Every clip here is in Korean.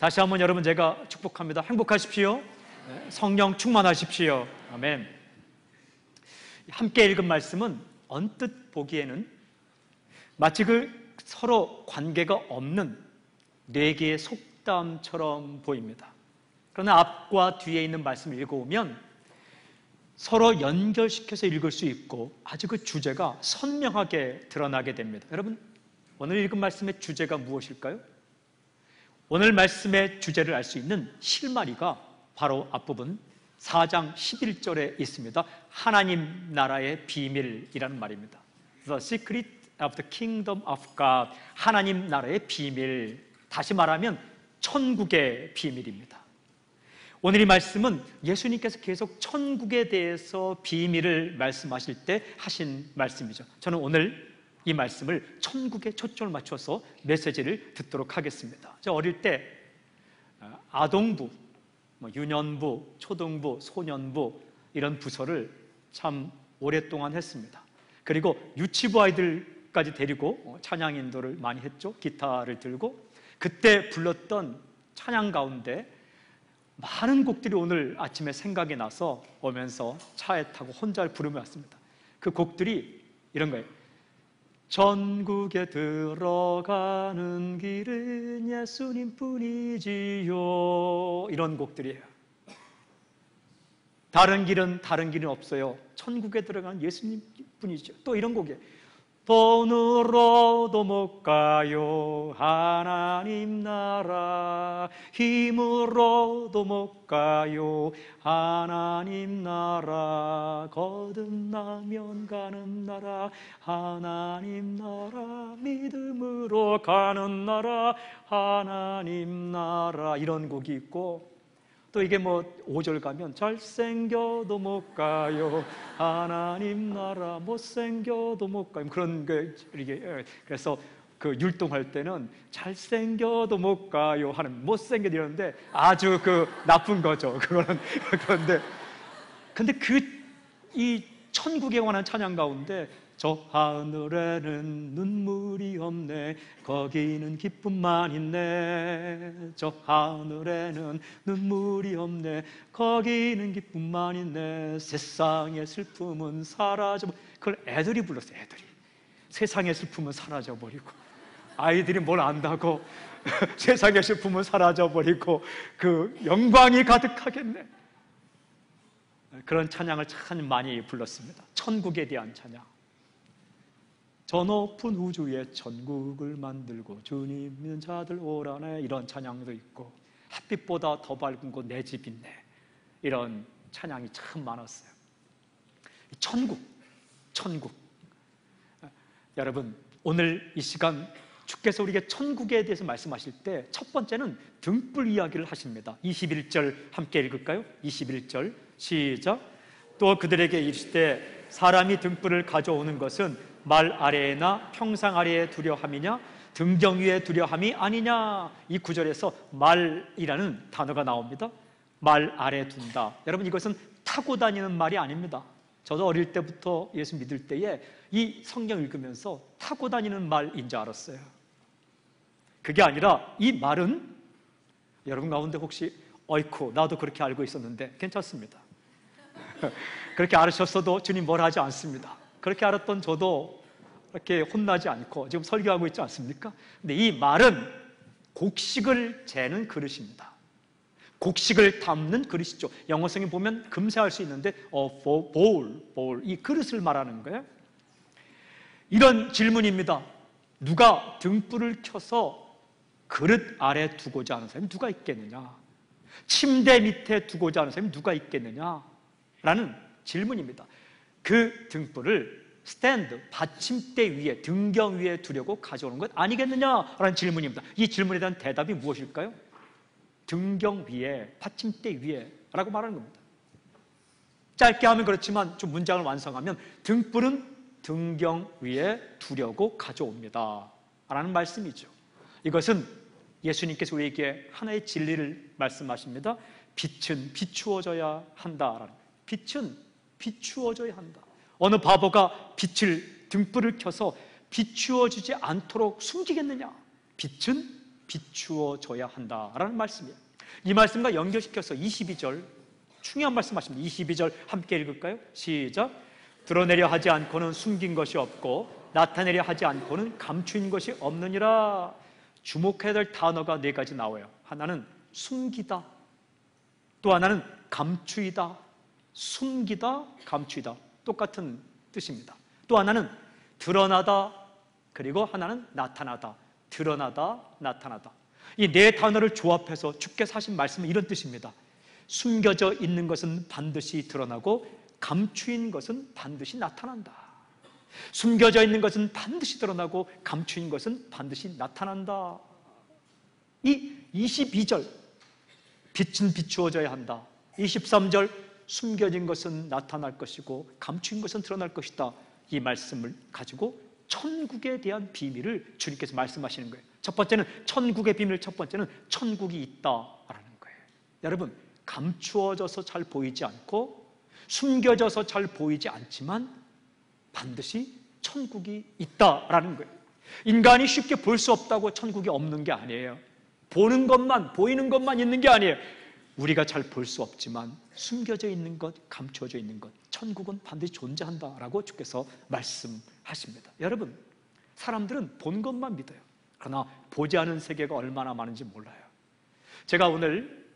다시 한번 여러분 제가 축복합니다. 행복하십시오. 성령 충만하십시오. 아멘. 함께 읽은 말씀은 언뜻 보기에는 마치 서로 관계가 없는 네 개의 속담처럼 보입니다. 그러나 앞과 뒤에 있는 말씀을 읽어오면 서로 연결시켜서 읽을 수 있고 아주 그 주제가 선명하게 드러나게 됩니다. 여러분, 오늘 읽은 말씀의 주제가 무엇일까요? 오늘 말씀의 주제를 알 수 있는 실마리가 바로 앞부분 4장 11절에 있습니다. 하나님 나라의 비밀이라는 말입니다. The secret of the kingdom of God. 하나님 나라의 비밀, 다시 말하면 천국의 비밀입니다. 오늘 이 말씀은 예수님께서 계속 천국에 대해서 비밀을 말씀하실 때 하신 말씀이죠. 저는 오늘 이 말씀을 천국에 초점을 맞춰서 메시지를 듣도록 하겠습니다. 저 어릴 때 아동부, 유년부, 초등부, 소년부 이런 부서를 참 오랫동안 했습니다. 그리고 유치부 아이들까지 데리고 찬양 인도를 많이 했죠. 기타를 들고 그때 불렀던 찬양 가운데 많은 곡들이 오늘 아침에 생각이 나서 오면서 차에 타고 혼자 부르며 왔습니다. 그 곡들이 이런 거예요. 전국에 들어가는 길은 예수님뿐이지요. 이런 곡들이에요. 다른 길은 없어요. 천국에 들어가는 예수님뿐이죠. 또 이런 곡이에요. 돈으로도 못 가요 하나님 나라, 힘으로도 못 가요 하나님 나라, 거듭나면 가는 나라 하나님 나라, 믿음으로 가는 나라 하나님 나라, 이런 곡이 있고, 또 이게 5절 가면 잘생겨도 못 가요 하나님 나라, 못생겨도 못 가요, 그런 이게. 그래서 그 율동할 때는 잘생겨도 못 가요 하는, 못생겨도 이러는데 아주 나쁜 거죠 그거는. 근데 이 천국에 관한 찬양 가운데 저 하늘에는 눈물이 없네 거기는 기쁨만 있네, 저 하늘에는 눈물이 없네 거기는 기쁨만 있네, 세상의 슬픔은 사라져. 그걸 애들이 불렀어요. 애들이 세상의 슬픔은 사라져버리고, 아이들이 뭘 안다고 세상의 슬픔은 사라져버리고 그 영광이 가득하겠네. 그런 찬양을 참 많이 불렀습니다. 천국에 대한 찬양. 저 높은 우주에 천국을 만들고 주님 믿는 자들 오라네, 이런 찬양도 있고, 햇빛보다 더 밝은 곳 내 집 있네, 이런 찬양이 참 많았어요. 천국. 여러분, 오늘 이 시간 주께서 우리에게 천국에 대해서 말씀하실 때 첫 번째는 등불 이야기를 하십니다. 21절 함께 읽을까요? 21절 시작. 또 그들에게 이르시되 사람이 등불을 가져오는 것은 말 아래에나 평상 아래에 두려함이냐 등경 위에 두려함이 아니냐. 이 구절에서 말이라는 단어가 나옵니다. 말 아래에 둔다. 여러분, 이것은 타고 다니는 말이 아닙니다. 저도 어릴 때부터 예수 믿을 때에 이 성경 읽으면서 타고 다니는 말인 줄 알았어요. 그게 아니라 이 말은, 여러분 가운데 혹시 어이쿠 나도 그렇게 알고 있었는데, 괜찮습니다. 그렇게 알으셨어도 주님 뭘 하지 않습니다. 그렇게 알았던 저도 이렇게 혼나지 않고 지금 설교하고 있지 않습니까? 근데 이 말은 곡식을 재는 그릇입니다. 곡식을 담는 그릇이죠. 영어성에 보면 금세 알 수 있는데 bowl, 이 그릇을 말하는 거예요. 이런 질문입니다. 누가 등불을 켜서 그릇 아래 두고자 하는 사람이 누가 있겠느냐? 침대 밑에 두고자 하는 사람이 누가 있겠느냐? 라는 질문입니다. 그 등불을 스탠드, 받침대 위에, 등경 위에 두려고 가져오는 것 아니겠느냐라는 질문입니다. 이 질문에 대한 대답이 무엇일까요? 등경 위에, 받침대 위에 라고 말하는 겁니다. 짧게 하면 그렇지만 좀 문장을 완성하면 등불은 등경 위에 두려고 가져옵니다 라는 말씀이죠. 이것은 예수님께서 우리에게 하나의 진리를 말씀하십니다. 빛은 비추어져야 한다라는, 빛은 비추어져야 한다. 어느 바보가 등불을 켜서 비추어지지 않도록 숨기겠느냐? 빛은 비추어져야 한다라는 말씀이에요. 이 말씀과 연결시켜서 22절 중요한 말씀 하십니다. 22절 함께 읽을까요? 시작. 드러내려 하지 않고는 숨긴 것이 없고 나타내려 하지 않고는 감추인 것이 없느니라. 주목해야 될 단어가 네 가지 나와요. 하나는 숨기다, 또 하나는 감추이다. 숨기다, 감추이다 똑같은 뜻입니다. 또 하나는 드러나다, 그리고 하나는 나타나다. 드러나다, 나타나다. 이 네 단어를 조합해서 주께서 하신 말씀은 이런 뜻입니다. 숨겨져 있는 것은 반드시 드러나고 감추인 것은 반드시 나타난다. 숨겨져 있는 것은 반드시 드러나고 감추인 것은 반드시 나타난다. 이 22절 빛은 비추어져야 한다. 23절 숨겨진 것은 나타날 것이고 감추인 것은 드러날 것이다. 이 말씀을 가지고 천국에 대한 비밀을 주님께서 말씀하시는 거예요. 첫 번째는 천국의 비밀, 첫 번째는 천국이 있다라는 거예요. 여러분, 감추어져서 잘 보이지 않고 숨겨져서 잘 보이지 않지만 반드시 천국이 있다라는 거예요. 인간이 쉽게 볼 수 없다고 천국이 없는 게 아니에요. 보는 것만, 보이는 것만 있는 게 아니에요. 우리가 잘 볼 수 없지만 숨겨져 있는 것, 감추어져 있는 것, 천국은 반드시 존재한다라고 주께서 말씀하십니다. 여러분, 사람들은 본 것만 믿어요. 그러나 보지 않은 세계가 얼마나 많은지 몰라요. 제가 오늘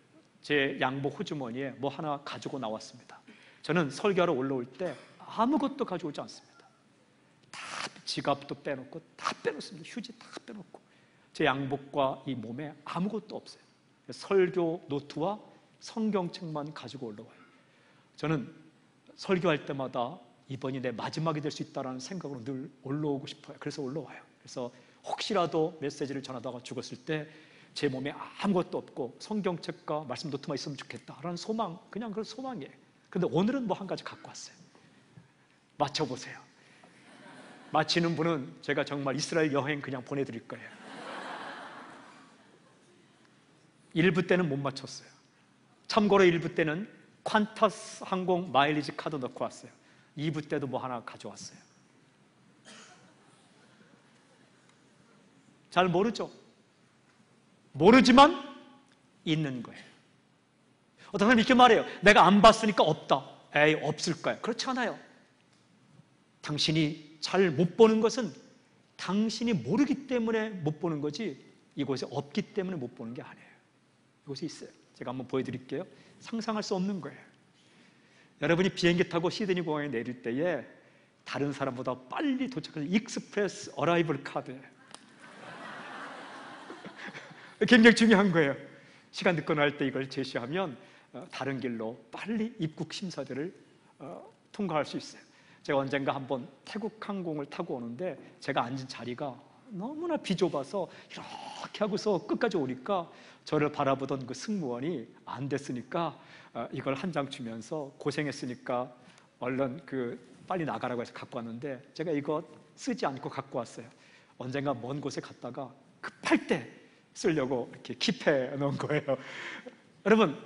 제 양복 호주머니에 뭐 하나 가지고 나왔습니다. 저는 설교하러 올라올 때 아무것도 가져오지 않습니다. 다 지갑도 빼놓고 다 빼놓습니다. 휴지 다 빼놓고 제 양복과 이 몸에 아무것도 없어요. 설교 노트와 성경책만 가지고 올라와요. 저는 설교할 때마다 이번이 내 마지막이 될 수 있다는 생각으로 늘 올라오고 싶어요. 그래서 올라와요. 그래서 혹시라도 메시지를 전하다가 죽었을 때 제 몸에 아무것도 없고 성경책과 말씀 노트만 있으면 좋겠다라는 소망, 그냥 그런 소망이에요. 근데 오늘은 뭐 한 가지 갖고 왔어요. 맞춰보세요. 맞히는 분은 제가 정말 이스라엘 여행 그냥 보내드릴 거예요. 1부 때는 못 맞췄어요. 참고로 1부 때는 퀀타스 항공 마일리지 카드 넣고 왔어요. 2부 때도 뭐 하나 가져왔어요. 잘 모르죠? 모르지만 있는 거예요. 어떤 사람이 이렇게 말해요. 내가 안 봤으니까 없다. 에이, 없을 거야. 그렇지 않아요. 당신이 잘 못 보는 것은 당신이 모르기 때문에 못 보는 거지 이곳에 없기 때문에 못 보는 게 아니에요. 이곳에 있어요. 제가 한번 보여드릴게요. 상상할 수 없는 거예요. 여러분이 비행기 타고 시드니 공항에 내릴 때에 다른 사람보다 빨리 도착해서 익스프레스 어라이벌 카드예요. 굉장히 중요한 거예요. 시간 늦거나 할 때 이걸 제시하면 다른 길로 빨리 입국 심사들을 통과할 수 있어요. 제가 언젠가 한번 태국 항공을 타고 오는데 제가 앉은 자리가 너무나 비좁아서 이렇게 하고서 끝까지 오니까 저를 바라보던 그 승무원이 안 됐으니까 이걸 한 장 주면서 고생했으니까 얼른 빨리 나가라고 해서 갖고 왔는데 제가 이거 쓰지 않고 갖고 왔어요. 언젠가 먼 곳에 갔다가 급할 때 쓰려고 이렇게 킵해 놓은 거예요. 여러분,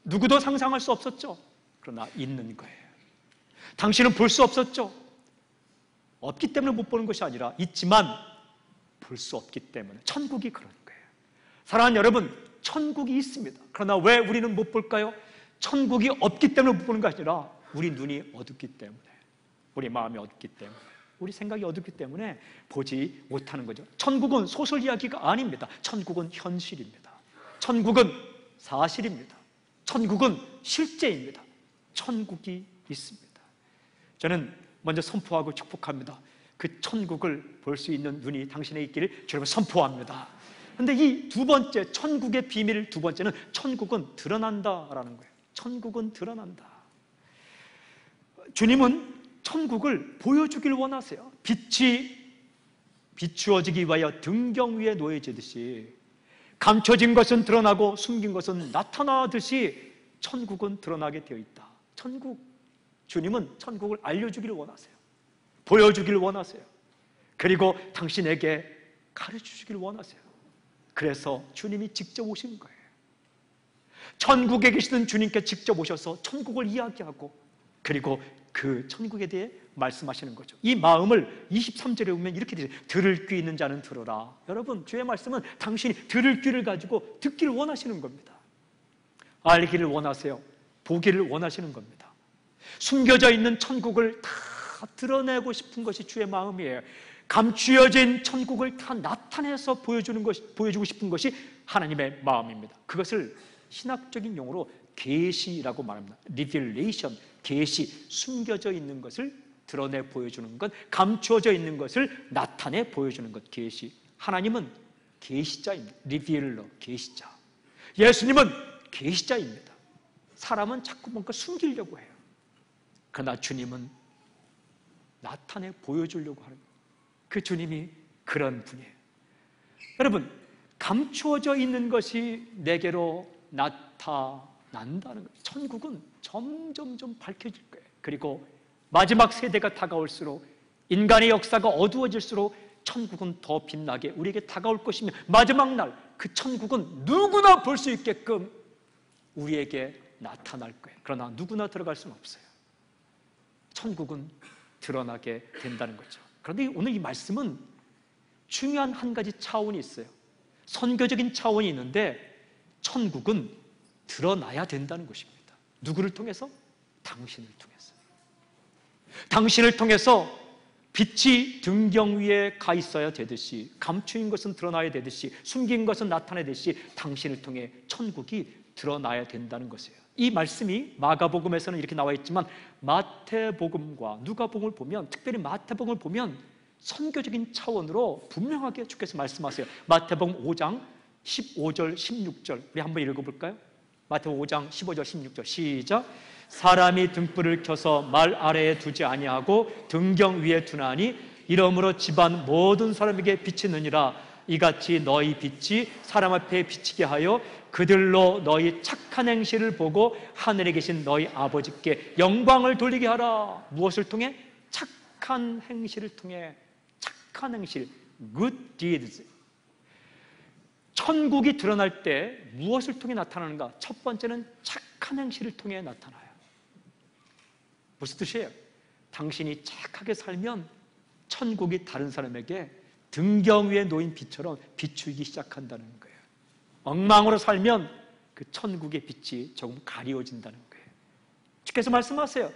누구도 상상할 수 없었죠? 그러나 있는 거예요. 당신은 볼 수 없었죠? 없기 때문에 못 보는 것이 아니라 있지만 볼 수 없기 때문에. 천국이 그런 거예요. 사랑하는 여러분, 천국이 있습니다. 그러나 왜 우리는 못 볼까요? 천국이 없기 때문에 못 보는 것이 아니라 우리 눈이 어둡기 때문에, 우리 마음이 어둡기 때문에, 우리 생각이 어둡기 때문에 보지 못하는 거죠. 천국은 소설 이야기가 아닙니다. 천국은 현실입니다. 천국은 사실입니다. 천국은 실제입니다. 천국이 있습니다. 저는 먼저 선포하고 축복합니다. 그 천국을 볼 수 있는 눈이 당신에 있기를 주님을 선포합니다. 그런데 이 두 번째, 천국의 비밀 두 번째는 천국은 드러난다라는 거예요. 천국은 드러난다. 주님은 천국을 보여주길 원하세요. 빛이 비추어지기 위하여 등경 위에 놓여지듯이 감춰진 것은 드러나고 숨긴 것은 나타나듯이 천국은 드러나게 되어 있다. 주님은 천국을 알려주길 원하세요. 보여주길 원하세요. 그리고 당신에게 가르쳐주길 원하세요. 그래서 주님이 직접 오신 거예요. 천국에 계시던 주님께 직접 오셔서 천국을 이야기하고 그리고 그 천국에 대해 말씀하시는 거죠. 이 마음을 23절에 보면 이렇게 되죠. 들을 귀 있는 자는 들어라. 여러분, 주의 말씀은 당신이 들을 귀를 가지고 듣기를 원하시는 겁니다. 알기를 원하세요. 보기를 원하시는 겁니다. 숨겨져 있는 천국을 다 드러내고 싶은 것이 주의 마음이에요. 감추어진 천국을 다 나타내서 보여주고 싶은 것이 하나님의 마음입니다. 그것을 신학적인 용어로 계시라고 말합니다. Revelation, 계시, 숨겨져 있는 것을 드러내 보여주는 것, 감추어져 있는 것을 나타내 보여주는 것, 계시. 하나님은 계시자입니다. 리빌러, 계시자. 예수님은 계시자입니다. 사람은 자꾸 뭔가 숨기려고 해요. 그러나 주님은 나타내 보여주려고 하는 거예요. 그 주님이 그런 분이에요. 여러분, 감추어져 있는 것이 내게로 나타난다는 거예요. 천국은 점점 밝혀질 거예요. 그리고 마지막 세대가 다가올수록, 인간의 역사가 어두워질수록 천국은 더 빛나게 우리에게 다가올 것이며, 마지막 날 그 천국은 누구나 볼 수 있게끔 우리에게 나타날 거예요. 그러나 누구나 들어갈 수는 없어요. 천국은 드러나게 된다는 거죠. 그런데 오늘 이 말씀은 중요한 한 가지 차원이 있어요. 선교적인 차원이 있는데, 천국은 드러나야 된다는 것입니다. 누구를 통해서? 당신을 통해서. 당신을 통해서 빛이 등경 위에 가 있어야 되듯이, 감추인 것은 드러나야 되듯이, 숨긴 것은 나타내듯이 당신을 통해 천국이 드러나야 된다는 것이에요. 이 말씀이 마가복음에서는 이렇게 나와 있지만 마태복음과 누가복음을 보면, 특별히 마태복음을 보면 선교적인 차원으로 분명하게 주께서 말씀하세요. 마태복음 5장 15절 16절 우리 한번 읽어볼까요? 마태복음 5장 15절 16절 시작. 사람이 등불을 켜서 말 아래에 두지 아니하고 등경 위에 두나니 이러므로 집안 모든 사람에게 비치느니라. 이같이 너희 빛이 사람 앞에 비치게 하여 그들로 너희 착한 행실을 보고 하늘에 계신 너희 아버지께 영광을 돌리게 하라. 무엇을 통해? 착한 행실을 통해. 착한 행실, good deeds. 천국이 드러날 때 무엇을 통해 나타나는가? 첫 번째는 착한 행실을 통해 나타나요. 무슨 뜻이에요? 당신이 착하게 살면 천국이 다른 사람에게 등경 위에 놓인 빛처럼 비추기 시작한다는 거예요. 엉망으로 살면 그 천국의 빛이 조금 가리워진다는 거예요. 주께서 말씀하세요.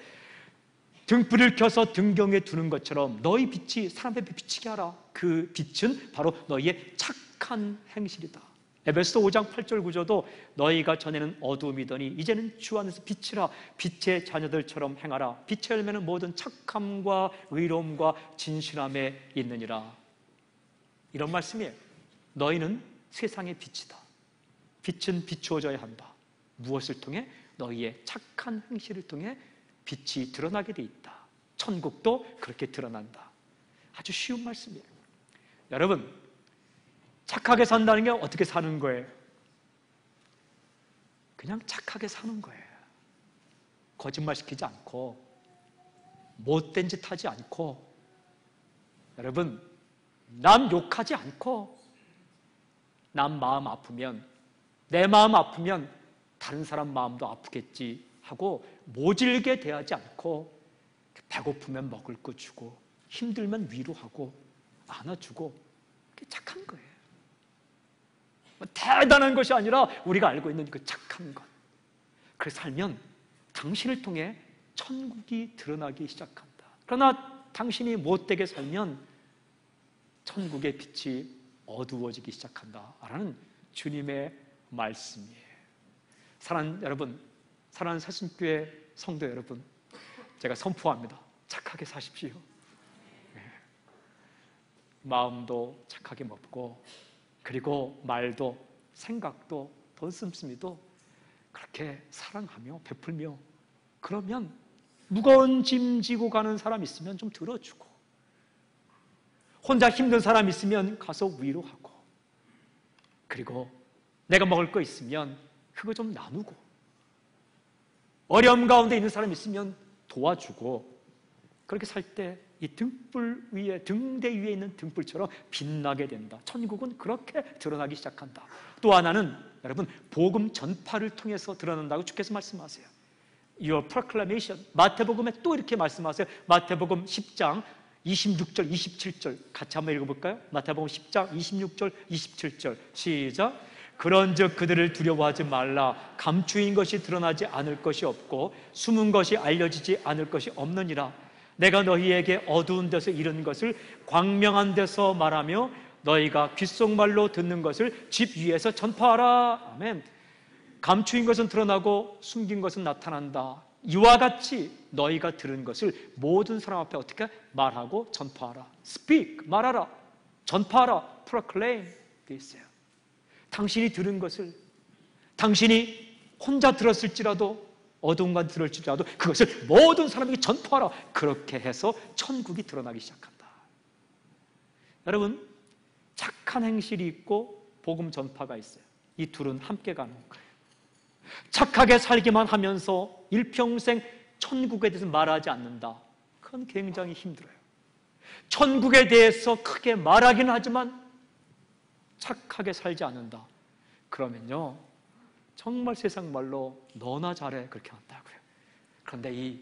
등불을 켜서 등경에 두는 것처럼 너희 빛이 사람 앞에 비치게 하라. 그 빛은 바로 너희의 착한 행실이다. 에베소 5장 8절 9절도 너희가 전에는 어두움이더니 이제는 주 안에서 빛이라. 빛의 자녀들처럼 행하라. 빛의 열매는 모든 착함과 의로움과 진실함에 있느니라. 이런 말씀이에요. 너희는 세상의 빛이다. 빛은 비추어져야 한다. 무엇을 통해? 너희의 착한 행실을 통해 빛이 드러나게 돼 있다. 천국도 그렇게 드러난다. 아주 쉬운 말씀이에요. 여러분, 착하게 산다는 게 어떻게 사는 거예요? 그냥 착하게 사는 거예요. 거짓말 시키지 않고, 못된 짓 하지 않고, 여러분, 남 욕하지 않고, 남 마음 아프면, 내 마음 아프면 다른 사람 마음도 아프겠지 하고 모질게 대하지 않고, 배고프면 먹을 거 주고, 힘들면 위로하고, 안아주고, 그게 착한 거예요. 대단한 것이 아니라 우리가 알고 있는 그 착한 것. 그래서 살면 당신을 통해 천국이 드러나기 시작한다. 그러나 당신이 못되게 살면 천국의 빛이 어두워지기 시작한다라는 주님의 말씀이에요. 사랑하는 여러분, 사랑하는 새신교회 성도 여러분, 제가 선포합니다. 착하게 사십시오. 마음도 착하게 먹고, 그리고 말도 생각도 돈 씀씀이도 그렇게 사랑하며 베풀며, 그러면 무거운 짐 지고 가는 사람 있으면 좀 들어주고, 혼자 힘든 사람 있으면 가서 위로하고, 그리고 내가 먹을 거 있으면 그거 좀 나누고, 어려움 가운데 있는 사람 있으면 도와주고, 그렇게 살 때 이 등불 위에, 등대 위에 있는 등불처럼 빛나게 된다. 천국은 그렇게 드러나기 시작한다. 또 하나는 여러분, 복음 전파를 통해서 드러난다고 주께서 말씀하세요. your proclamation. 마태복음에 또 이렇게 말씀하세요. 마태복음 10장 26절, 27절 같이 한번 읽어볼까요? 마태복음 10장 26절, 27절 시작. 그런즉 그들을 두려워하지 말라. 감추인 것이 드러나지 않을 것이 없고 숨은 것이 알려지지 않을 것이 없느니라. 내가 너희에게 어두운 데서 이른 것을 광명한 데서 말하며 너희가 귓속말로 듣는 것을 집 위에서 전파하라. 아멘. 감추인 것은 드러나고 숨긴 것은 나타난다. 이와 같이 너희가 들은 것을 모든 사람 앞에 어떻게 말하고 전파하라. Speak, 말하라. 전파하라. Proclaim. 돼 있어요. 당신이 들은 것을, 당신이 혼자 들었을지라도, 어두운 간 들을지라도 그것을 모든 사람에게 전파하라. 그렇게 해서 천국이 드러나기 시작한다. 여러분, 착한 행실이 있고 복음 전파가 있어요. 이 둘은 함께 가는 거예요. 착하게 살기만 하면서 일평생 천국에 대해서 말하지 않는다. 그건 굉장히 힘들어요. 천국에 대해서 크게 말하긴 하지만 착하게 살지 않는다. 그러면요, 정말 세상 말로 너나 잘해 그렇게 한다고요. 그런데 이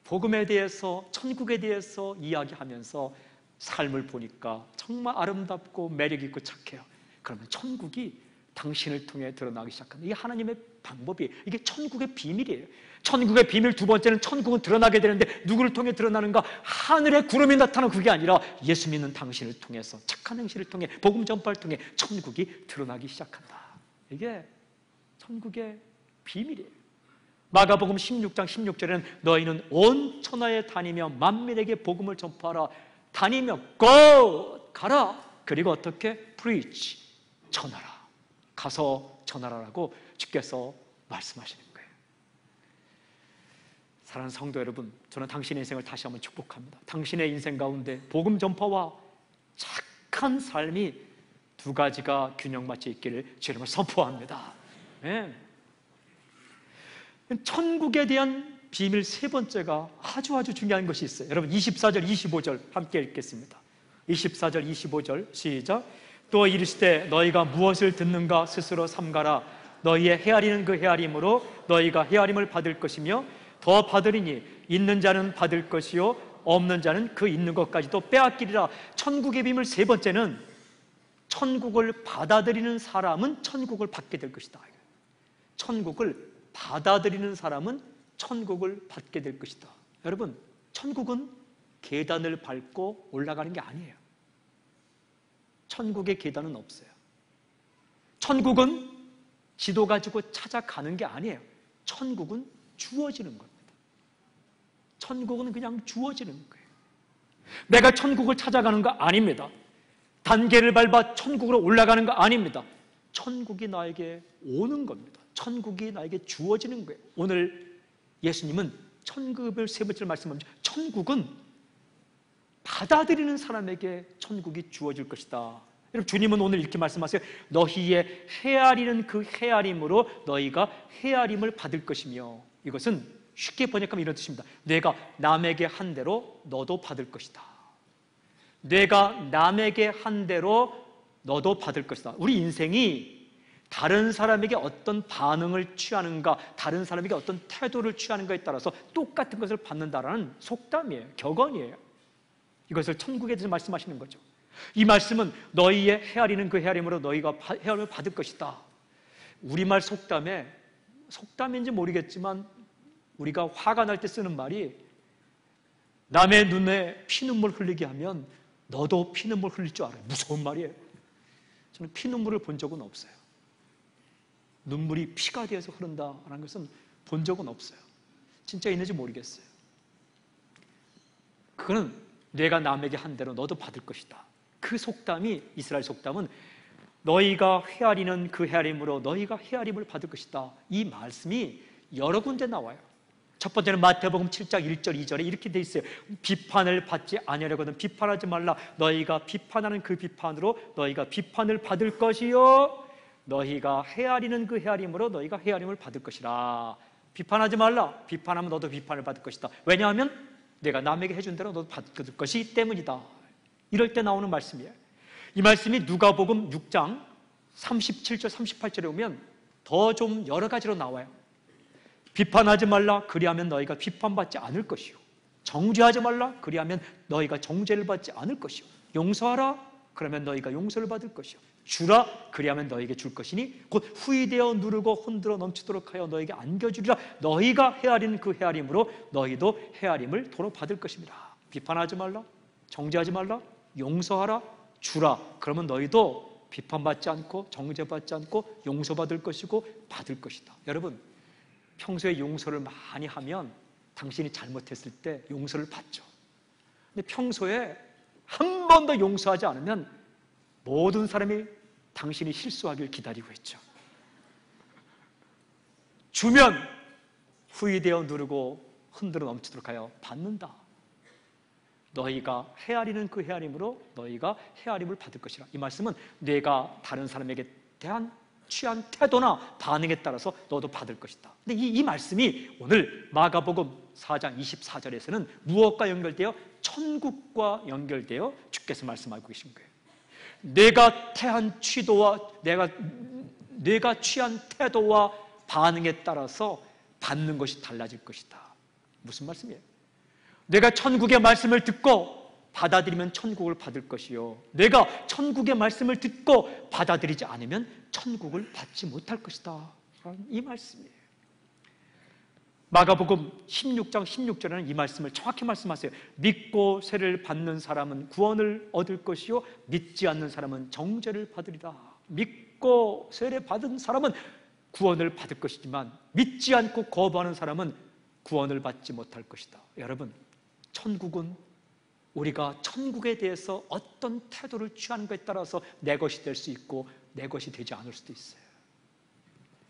복음에 대해서, 천국에 대해서 이야기하면서 삶을 보니까 정말 아름답고 매력 있고 착해요. 그러면 천국이 당신을 통해 드러나기 시작한다. 이게 하나님의 방법이에요. 이게 천국의 비밀이에요. 천국의 비밀 두 번째는 천국은 드러나게 되는데 누구를 통해 드러나는가? 하늘의 구름이 나타나는 그게 아니라 예수 믿는 당신을 통해서, 착한 행실을 통해, 복음 전파를 통해 천국이 드러나기 시작한다. 이게 천국의 비밀이에요. 마가복음 16장 16절에는 너희는 온 천하에 다니며 만민에게 복음을 전파하라. 다니며 go, 가라. 그리고 어떻게? preach, 전하라. 가서 전하라라고 주께서 말씀하시는 거예요. 사랑하는 성도 여러분, 저는 당신의 인생을 다시 한번 축복합니다. 당신의 인생 가운데 복음 전파와 착한 삶이 두 가지가 균형 맞춰 있기를 주님을 선포합니다. 네. 천국에 대한 비밀 세 번째가 아주 중요한 것이 있어요. 여러분 24절 25절 함께 읽겠습니다. 24절 25절 시작. 또 이르시되 너희가 무엇을 듣는가 스스로 삼가라. 너희의 헤아리는 그 헤아림으로 너희가 헤아림을 받을 것이며 더 받으리니 있는 자는 받을 것이요 없는 자는 그 있는 것까지도 빼앗기리라. 천국의 비밀 세 번째는 천국을 받아들이는 사람은 천국을 받게 될 것이다. 천국을 받아들이는 사람은 천국을 받게 될 것이다. 여러분, 천국은 계단을 밟고 올라가는 게 아니에요. 천국의 계단은 없어요. 천국은 지도 가지고 찾아가는 게 아니에요. 천국은 주어지는 겁니다. 천국은 그냥 주어지는 거예요. 내가 천국을 찾아가는 거 아닙니다. 단계를 밟아 천국으로 올라가는 거 아닙니다. 천국이 나에게 오는 겁니다. 천국이 나에게 주어지는 거예요. 오늘 예수님은 천국을 세 번째로 말씀하셨죠. 천국은 받아들이는 사람에게 천국이 주어질 것이다. 여러분, 주님은 오늘 이렇게 말씀하세요. 너희의 헤아리는 그 헤아림으로 너희가 헤아림을 받을 것이며, 이것은 쉽게 번역하면 이런 뜻입니다. 내가 남에게 한 대로 너도 받을 것이다. 내가 남에게 한 대로 너도 받을 것이다. 우리 인생이 다른 사람에게 어떤 반응을 취하는가, 다른 사람에게 어떤 태도를 취하는가에 따라서 똑같은 것을 받는다라는 속담이에요. 격언이에요. 이것을 천국에 대해서 말씀하시는 거죠. 이 말씀은 너희의 헤아리는 그 헤아림으로 너희가 헤아림을 받을 것이다. 우리말 속담인지 모르겠지만 우리가 화가 날 때 쓰는 말이, 남의 눈에 피눈물 흘리게 하면 너도 피눈물 흘릴 줄 알아요. 무서운 말이에요. 저는 피눈물을 본 적은 없어요. 눈물이 피가 되어서 흐른다라는 것은 본 적은 없어요. 진짜 있는지 모르겠어요. 그거는 내가 남에게 한 대로 너도 받을 것이다. 그 속담이, 이스라엘 속담은 너희가 헤아리는 그 헤아림으로 너희가 헤아림을 받을 것이다. 이 말씀이 여러 군데 나와요. 첫 번째는 마태복음 7장 1절 2절에 이렇게 돼 있어요. 비판을 받지 아니하려거든 비판하지 말라. 너희가 비판하는 그 비판으로 너희가 비판을 받을 것이요 너희가 헤아리는 그 헤아림으로 너희가 헤아림을 받을 것이라. 비판하지 말라. 비판하면 너도 비판을 받을 것이다. 왜냐하면 내가 남에게 해준 대로 너도 받을 것이기 때문이다. 이럴 때 나오는 말씀이에요. 이 말씀이 누가복음 6장 37절 38절에 오면 더 좀 여러 가지로 나와요. 비판하지 말라, 그리하면 너희가 비판받지 않을 것이요. 정죄하지 말라, 그리하면 너희가 정죄를 받지 않을 것이요. 용서하라, 그러면 너희가 용서를 받을 것이요. 주라, 그리하면 너희에게 줄 것이니 곧 후이되어 누르고 흔들어 넘치도록 하여 너희에게 안겨주리라. 너희가 헤아린 그 헤아림으로 너희도 헤아림을 도로 받을 것입니다. 비판하지 말라, 정죄하지 말라, 용서하라, 주라, 그러면 너희도 비판받지 않고 정죄받지 않고 용서받을 것이고 받을 것이다. 여러분, 평소에 용서를 많이 하면 당신이 잘못했을 때 용서를 받죠. 근데 평소에 한 번도 용서하지 않으면 모든 사람이 당신이 실수하길 기다리고 있죠. 주면 후이되어 누르고 흔들어 넘치도록 하여 받는다. 너희가 헤아리는 그 헤아림으로 너희가 헤아림을 받을 것이라. 이 말씀은 내가 다른 사람에게 대한 취한 태도나 반응에 따라서 너도 받을 것이다. 근데 이 말씀이 오늘 마가복음 4장 24절에서는 무엇과 연결되어? 천국과 연결되어 주께서 말씀하고 계신 거예요. 내가 태한 취도와 내가 취한 태도와 반응에 따라서 받는 것이 달라질 것이다. 무슨 말씀이에요? 내가 천국의 말씀을 듣고 받아들이면 천국을 받을 것이요, 내가 천국의 말씀을 듣고 받아들이지 않으면 천국을 받지 못할 것이다. 이 말씀이에요. 마가복음 16장 16절에는 이 말씀을 정확히 말씀하세요. 믿고 세례를 받는 사람은 구원을 얻을 것이요, 믿지 않는 사람은 정죄를 받으리라. 믿고 세례 받은 사람은 구원을 받을 것이지만 믿지 않고 거부하는 사람은 구원을 받지 못할 것이다. 여러분, 천국은 우리가 천국에 대해서 어떤 태도를 취하는 것에 따라서 내 것이 될 수 있고 내 것이 되지 않을 수도 있어요.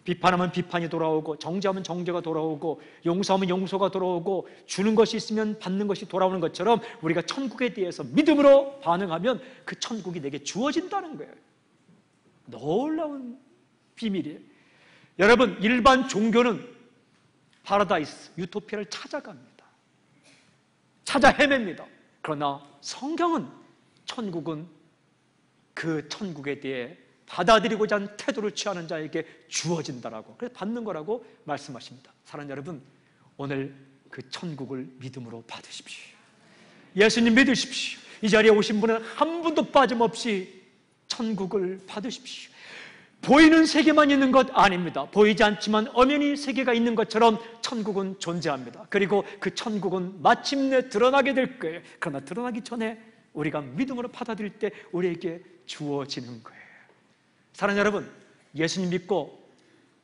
비판하면 비판이 돌아오고, 정죄하면 정죄가 돌아오고, 용서하면 용서가 돌아오고, 주는 것이 있으면 받는 것이 돌아오는 것처럼 우리가 천국에 대해서 믿음으로 반응하면 그 천국이 내게 주어진다는 거예요. 놀라운 비밀이에요. 여러분, 일반 종교는 파라다이스, 유토피아를 찾아갑니다. 찾아 헤맵니다. 그러나 성경은, 천국은 그 천국에 대해 받아들이고자 하는 태도를 취하는 자에게 주어진다라고, 그래서 받는 거라고 말씀하십니다. 사랑하는 여러분, 오늘 그 천국을 믿음으로 받으십시오. 예수님 믿으십시오. 이 자리에 오신 분은 한 분도 빠짐없이 천국을 받으십시오. 보이는 세계만 있는 것 아닙니다. 보이지 않지만 엄연히 세계가 있는 것처럼 천국은 존재합니다. 그리고 그 천국은 마침내 드러나게 될 거예요. 그러나 드러나기 전에 우리가 믿음으로 받아들일 때 우리에게 주어지는 거예요. 사랑하는 여러분, 예수님 믿고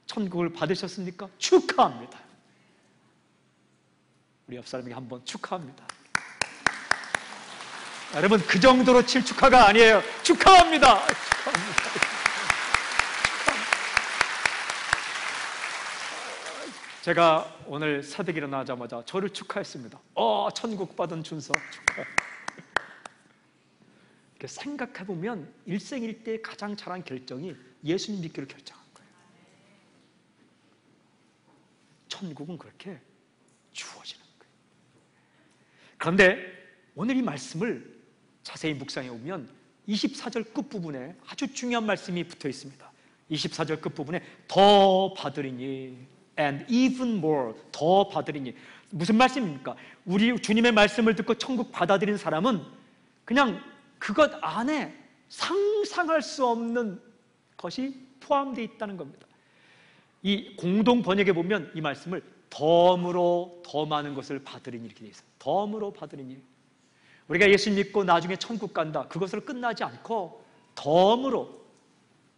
천국을 받으셨습니까? 축하합니다. 우리 옆 사람에게 한번 축하합니다. 여러분, 그 정도로 칠 축하가 아니에요. 축하합니다. 축하합니다. 제가 오늘 새벽에 일어나자마자 저를 축하했습니다. 천국 받은 준서 축하. 이렇게 생각해보면 일생일대의 가장 잘한 결정이 예수님 믿기로 결정한 거예요. 천국은 그렇게 주어지는 거예요. 그런데 오늘 이 말씀을 자세히 묵상해 보면 24절 끝부분에 아주 중요한 말씀이 붙어 있습니다. 24절 끝부분에 더 받으리니, and even more, 더 받으리니. 무슨 말씀입니까? 우리 주님의 말씀을 듣고 천국 받아들인 사람은 그냥 그것 안에 상상할 수 없는 것이 포함되어 있다는 겁니다. 이 공동 번역에 보면 이 말씀을 덤으로 더 많은 것을 받으리니 이렇게 되어 있어요. 덤으로 받으리니. 우리가 예수 믿고 나중에 천국 간다, 그것으로 끝나지 않고 덤으로,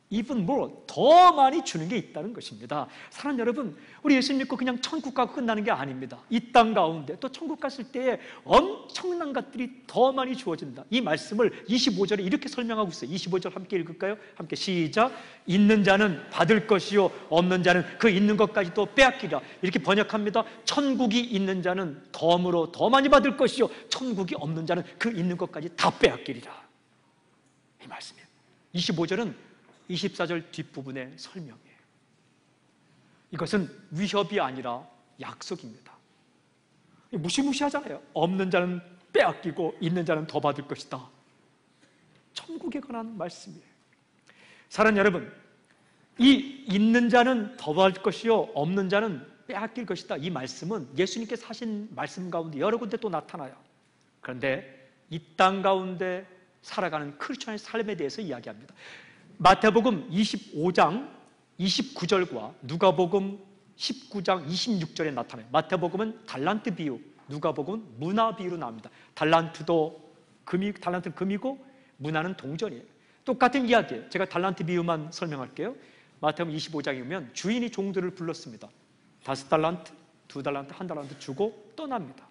even more, 더 많이 주는 게 있다는 것입니다. 사랑하는 여러분, 우리 예수 믿고 그냥 천국 가고 끝나는 게 아닙니다. 이 땅 가운데 또 천국 갔을 때에 엄청난 것들이 더 많이 주어진다. 이 말씀을 25절에 이렇게 설명하고 있어요. 25절 함께 읽을까요? 함께 시작. 있는 자는 받을 것이요, 없는 자는 그 있는 것까지 또 빼앗기라. 이렇게 번역합니다. 천국이 있는 자는 덤으로 더 많이 받을 것이요, 천국이 없는 자는 그 있는 것까지 다 빼앗기리라. 이 말씀이에요. 25절은 24절 뒷부분의 설명이에요. 이것은 위협이 아니라 약속입니다. 무시무시하잖아요. 없는 자는 빼앗기고 있는 자는 더 받을 것이다. 천국에 관한 말씀이에요. 사랑하는 여러분, 이 있는 자는 더 받을 것이요, 없는 자는 빼앗길 것이다. 이 말씀은 예수님께서 하신 말씀 가운데 여러 군데 또 나타나요. 그런데 이 땅 가운데 살아가는 크리스천의 삶에 대해서 이야기합니다. 마태복음 25장 29절과 누가복음 19장 26절에 나타나요. 마태복음은 달란트 비유, 누가복음은 문화 비유로 나옵니다. 달란트는 금이고 문화는 동전이에요. 똑같은 이야기예요. 제가 달란트 비유만 설명할게요. 마태복음 25장에 보면 주인이 종들을 불렀습니다. 5달란트, 2달란트, 1달란트 주고 떠납니다.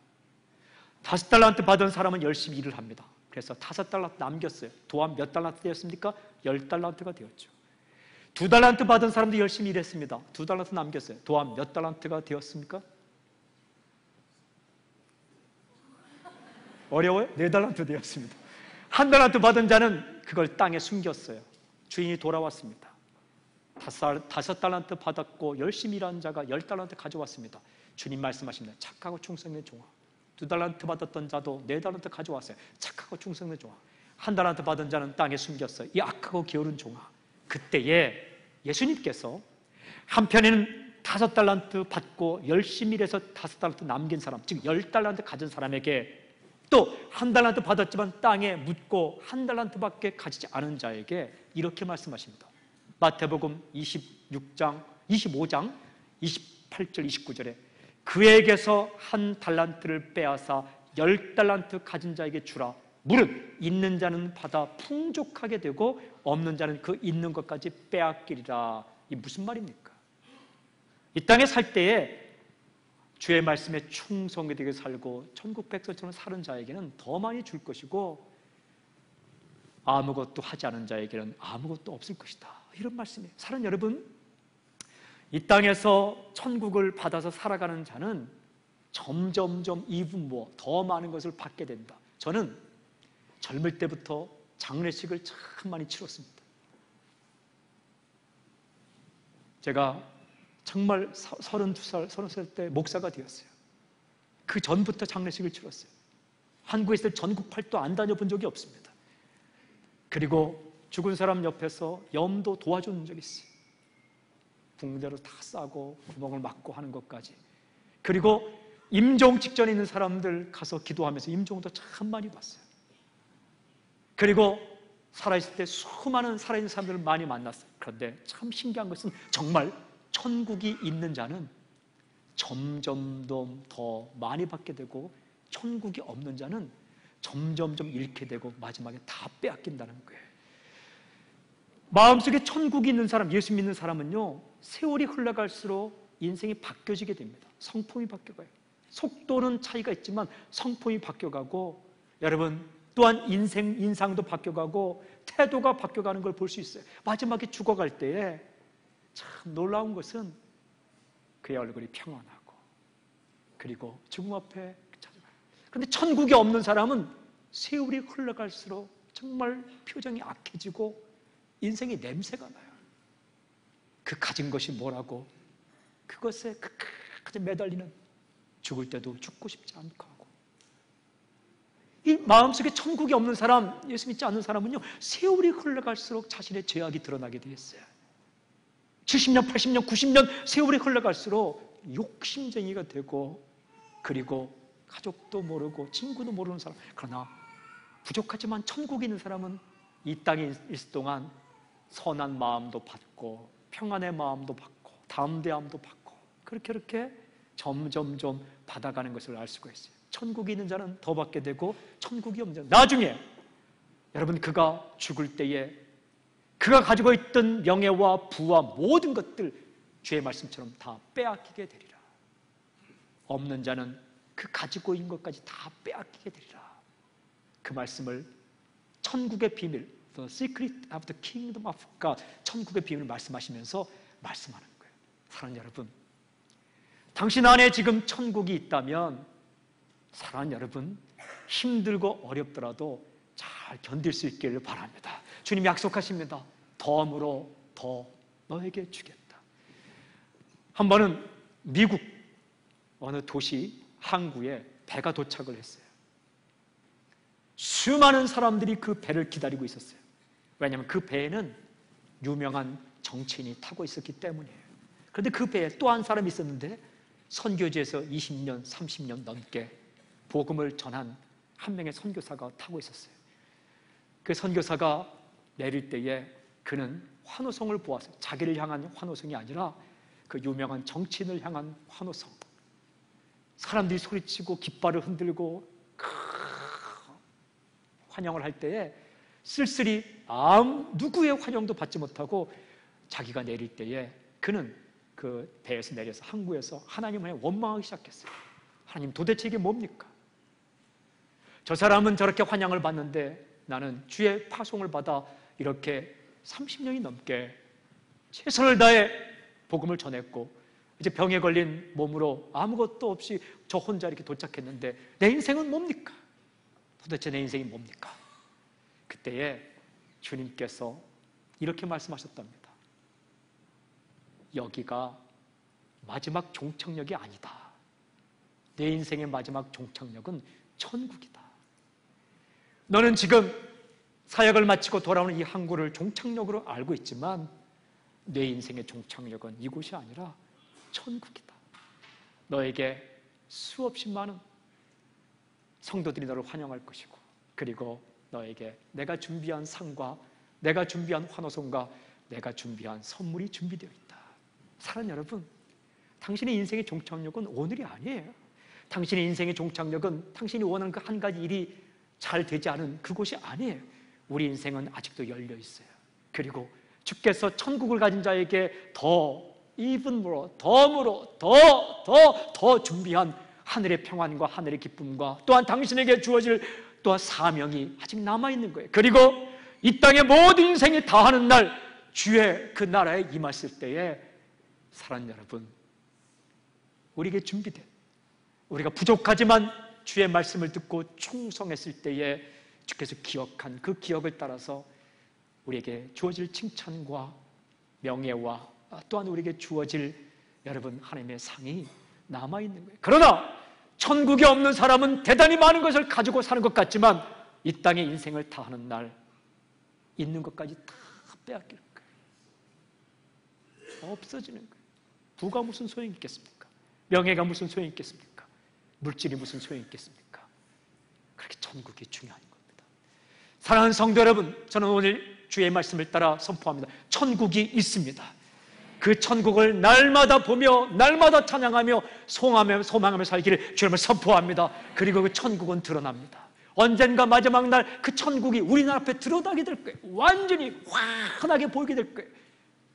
5달란트 받은 사람은 열심히 일을 합니다. 그래서 5달란트 남겼어요. 도합 몇 달란트 되었습니까? 10달란트가 되었죠. 2달란트 받은 사람도 열심히 일했습니다. 2달란트 남겼어요. 도합 몇 달란트가 되었습니까? 어려워요? 4달란트 되었습니다. 1달란트 받은 자는 그걸 땅에 숨겼어요. 주인이 돌아왔습니다. 5달란트 받았고 열심히 일한 자가 10달란트 가져왔습니다. 주님 말씀하십니다. 착하고 충성된 종아. 2달란트 받았던 자도 4달란트 가져왔어요. 착하고 충성된 종아. 1달란트 받은 자는 땅에 숨겼어요. 이 악하고 게으른 종아. 그때에 예수님께서 한편에는 5달란트 받고 열심히 일해서 5달란트 남긴 사람, 즉 10달란트 가진 사람에게, 또 1달란트 받았지만 땅에 묻고 1달란트밖에 가지지 않은 자에게 이렇게 말씀하십니다. 마태복음 25장 28절 29절에 그에게서 1달란트를 빼앗아 10달란트 가진 자에게 주라. 무릇 있는 자는 받아 풍족하게 되고 없는 자는 그 있는 것까지 빼앗기리라. 이 무슨 말입니까? 이 땅에 살 때에 주의 말씀에 충성이 되게 살고 천국 백성처럼 사는 자에게는 더 많이 줄 것이고 아무것도 하지 않은 자에게는 아무것도 없을 것이다. 이런 말씀이에요. 사랑하는 여러분, 이 땅에서 천국을 받아서 살아가는 자는 점점점 이분모 더 많은 것을 받게 된다. 저는 젊을 때부터 장례식을 참 많이 치렀습니다. 제가 정말 32살, 33살 때 목사가 되었어요. 그 전부터 장례식을 치렀어요. 한국에 있을 때 전국 팔도 안 다녀본 적이 없습니다. 그리고 죽은 사람 옆에서 염도 도와준 적이 있어요. 붕대로 다 싸고 구멍을 막고 하는 것까지. 그리고 임종 직전에 있는 사람들 가서 기도하면서 임종도 참 많이 봤어요. 그리고 살아있을 때 수많은 살아있는 사람들을 많이 만났어요. 그런데 참 신기한 것은 정말 천국이 있는 자는 점점점 더 많이 받게 되고 천국이 없는 자는 점점점 잃게 되고 마지막에 다 빼앗긴다는 거예요. 마음속에 천국이 있는 사람, 예수 믿는 사람은요, 세월이 흘러갈수록 인생이 바뀌어지게 됩니다. 성품이 바뀌어가요. 속도는 차이가 있지만 성품이 바뀌어가고, 여러분 또한 인상도 바뀌어가고 태도가 바뀌어가는 걸 볼 수 있어요. 마지막에 죽어갈 때에 참 놀라운 것은 그의 얼굴이 평안하고 그리고 죽음 앞에 찾아가요. 그런데 천국이 없는 사람은 세월이 흘러갈수록 정말 표정이 악해지고 인생의 냄새가 나요. 그 가진 것이 뭐라고 그것에 끝까지 매달리는, 죽을 때도 죽고 싶지 않고 하고. 이 마음속에 천국이 없는 사람, 예수 믿지 않는 사람은요, 세월이 흘러갈수록 자신의 죄악이 드러나게 되어 있어요. 70년, 80년, 90년 세월이 흘러갈수록 욕심쟁이가 되고, 그리고 가족도 모르고 친구도 모르는 사람. 그러나 부족하지만 천국에 있는 사람은 이 땅에 있을 동안 선한 마음도 받고 평안의 마음도 받고 담대함도 받고 그렇게 점점점 받아가는 것을 알 수가 있어요. 천국에 있는 자는 더 받게 되고 천국이 없는 자는 나중에, 여러분, 그가 죽을 때에 그가 가지고 있던 명예와 부와 모든 것들 주의 말씀처럼 다 빼앗기게 되리라. 없는 자는 그 가지고 있는 것까지 다 빼앗기게 되리라. 그 말씀을 천국의 비밀, The secret of the kingdom of God, 천국의 비밀을 말씀하시면서 말씀하는 거예요. 사랑하는 여러분, 당신 안에 지금 천국이 있다면, 사랑하는 여러분, 힘들고 어렵더라도 잘 견딜 수 있기를 바랍니다. 주님이 약속하십니다. 덤으로 더 너에게 주겠다. 한 번은 미국 어느 도시 항구에 배가 도착을 했어요. 수많은 사람들이 그 배를 기다리고 있었어요. 왜냐하면 그 배에는 유명한 정치인이 타고 있었기 때문이에요. 그런데 그 배에 또 한 사람이 있었는데 선교지에서 20년, 30년 넘게 복음을 전한 한 명의 선교사가 타고 있었어요. 그 선교사가 내릴 때에 그는 환호성을 보았어요. 자기를 향한 환호성이 아니라 그 유명한 정치인을 향한 환호성. 사람들이 소리치고 깃발을 흔들고 환영을 할 때에 쓸쓸히 누구의 환영도 받지 못하고 자기가 내릴 때에 그는 그 배에서 내려서 항구에서 하나님을 원망하기 시작했어요. 하나님, 도대체 이게 뭡니까? 저 사람은 저렇게 환영을 받는데 나는 주의 파송을 받아 이렇게 30년이 넘게 최선을 다해 복음을 전했고 이제 병에 걸린 몸으로 아무것도 없이 저 혼자 이렇게 도착했는데 내 인생은 뭡니까? 도대체 내 인생이 뭡니까? 그때에 주님께서 이렇게 말씀하셨답니다. 여기가 마지막 종착역이 아니다. 내 인생의 마지막 종착역은 천국이다. 너는 지금 사역을 마치고 돌아오는 이 항구를 종착역으로 알고 있지만 내 인생의 종착역은 이곳이 아니라 천국이다. 너에게 수없이 많은 성도들이 너를 환영할 것이고 그리고 너에게 내가 준비한 상과 내가 준비한 환호성과 내가 준비한 선물이 준비되어 있다. 사랑하는 여러분, 당신의 인생의 종착역은 오늘이 아니에요. 당신의 인생의 종착역은 당신이 원하는 그 한 가지 일이 잘 되지 않은 그곳이 아니에요. 우리 인생은 아직도 열려 있어요. 그리고 주께서 천국을 가진 자에게 더 준비한 하늘의 평안과 하늘의 기쁨과 또한 당신에게 주어질 또한 사명이 아직 남아있는 거예요. 그리고 이 땅의 모든 인생이 다하는 날 주의 그 나라에 임했을 때에 사랑하는 여러분, 우리에게 준비된 우리가 부족하지만 주의 말씀을 듣고 충성했을 때에 주께서 기억한 그 기억을 따라서 우리에게 주어질 칭찬과 명예와 또한 우리에게 주어질 여러분 하나님의 상이 남아있는 거예요. 그러나 천국에 없는 사람은 대단히 많은 것을 가지고 사는 것 같지만 이 땅에 인생을 다하는 날 있는 것까지 다 빼앗길 거예요. 없어지는 거예요. 부가 무슨 소용이 있겠습니까? 명예가 무슨 소용이 있겠습니까? 물질이 무슨 소용이 있겠습니까? 그렇게 천국이 중요한 겁니다. 사랑하는 성도 여러분, 저는 오늘 주의 말씀을 따라 선포합니다. 천국이 있습니다. 그 천국을 날마다 보며 날마다 찬양하며 소망하며 살기를 주님을 선포합니다. 그리고 그 천국은 드러납니다. 언젠가 마지막 날 그 천국이 우리나라 앞에 드러나게 될 거예요. 완전히 환하게 보이게 될 거예요.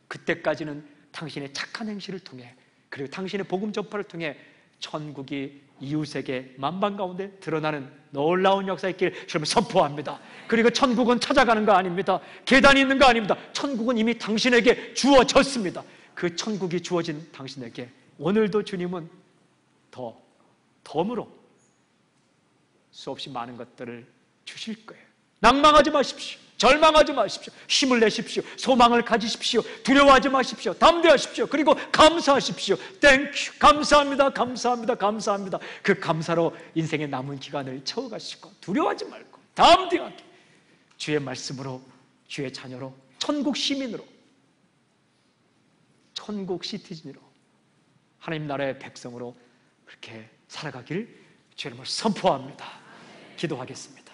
그때까지는 당신의 착한 행실을 통해 그리고 당신의 복음 전파를 통해 천국이 이웃에게 만방 가운데 드러나는 놀라운 역사의 길 주님을 선포합니다. 그리고 천국은 찾아가는 거 아닙니다. 계단이 있는 거 아닙니다. 천국은 이미 당신에게 주어졌습니다. 그 천국이 주어진 당신에게 오늘도 주님은 덤으로 수없이 많은 것들을 주실 거예요. 낭망하지 마십시오. 절망하지 마십시오. 힘을 내십시오. 소망을 가지십시오. 두려워하지 마십시오. 담대하십시오. 그리고 감사하십시오. 땡큐. 감사합니다. 감사합니다. 감사합니다. 그 감사로 인생의 남은 기간을 채워가시고 두려워하지 말고 담대하게 주의 말씀으로 주의 자녀로 천국 시민으로 천국 시티즌으로 하나님 나라의 백성으로 그렇게 살아가길 주님을 선포합니다. 기도하겠습니다.